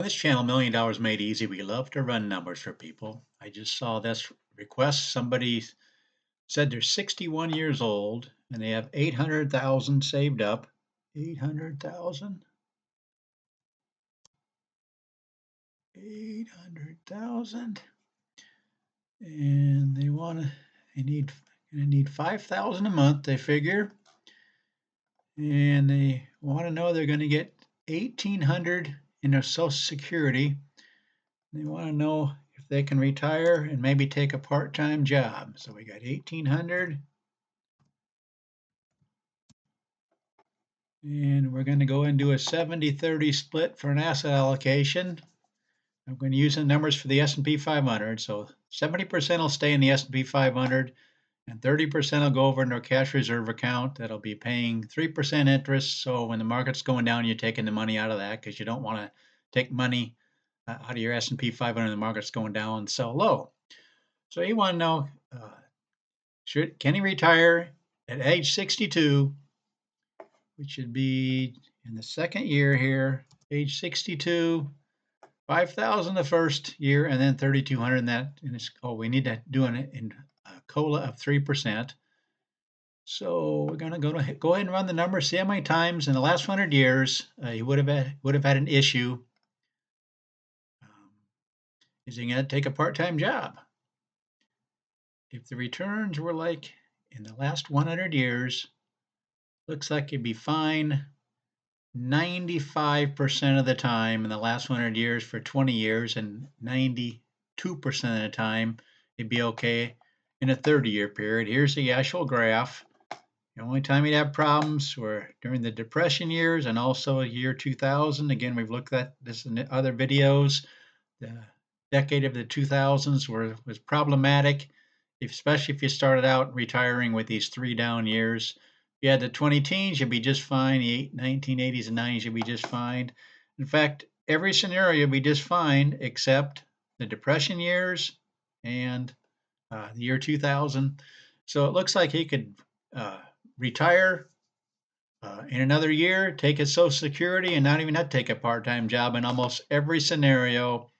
This channel, $1 Million Made Easy, we love to run numbers for people. I just saw this request. Somebody said they're 61 years old and they have 800,000 saved up. 800,000, 800,000, and they need 5,000 a month, they figure, and they want to know they're going to get 1,800 in their Social Security. They want to know if they can retire and maybe take a part-time job. So we got 1,800, and we're going to go and do a 70-30 split for an asset allocation. I'm going to use the numbers for the S&P 500. So 70% will stay in the S&P 500, and 30% will go over into a cash reserve account that'll be paying 3% interest. So when the market's going down, you're taking the money out of that because you don't want to take money out of your S&P 500 and the market's going down so low. So you want to know, can he retire at age 62, which should be in the second year here, age 62, 5,000 the first year, and then 3,200 in that. We need to do it in a COLA of 3%. So we're going to go ahead and run the numbers, see how many times in the last 100 years he would have had an issue. Is he going to take a part-time job? If the returns were like in the last 100 years, looks like it'd be fine 95% of the time in the last 100 years for 20 years, and 92% of the time it'd be okay in a 30-year period. Here's the actual graph. The only time you'd have problems were during the Depression years and also year 2000. Again, we've looked at this in other videos. The decade of the 2000s was problematic, especially if you started out retiring with these 3 down years. If you had the 20 teens, you'd be just fine. The 1980s and 90s, you'd be just fine. In fact, every scenario would be just fine except the Depression years and the year 2000. So it looks like he could retire in another year, take his Social Security, and not even have to take a part-time job in almost every scenario,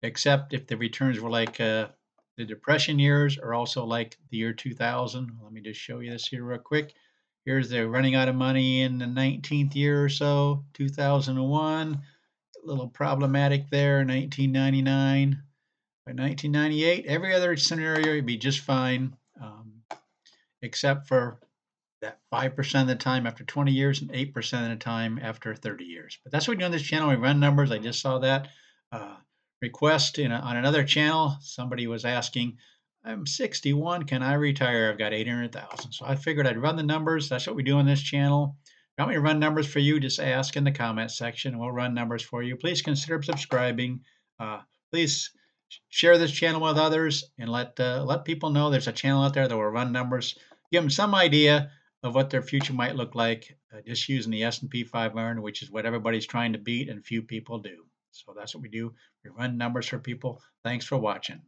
except if the returns were like the Depression years or also like the year 2000. Let me just show you this here real quick. Here's the running out of money in the 19th year or so, 2001. A little problematic there, 1999. By 1998, every other scenario would be just fine, except for that 5% of the time after 20 years and 8% of the time after 30 years. But that's what we do on this channel. We run numbers. I just saw that request on another channel. Somebody was asking, I'm 61. Can I retire? I've got 800,000. So I figured I'd run the numbers. That's what we do on this channel. If you want me to run numbers for you, just ask in the comment section. We'll run numbers for you. Please consider subscribing. Please share this channel with others and let people know there's a channel out there that will run numbers. Give them some idea of what their future might look like just using the S&P 500, which is what everybody's trying to beat and few people do. So that's what we do. We run numbers for people. Thanks for watching.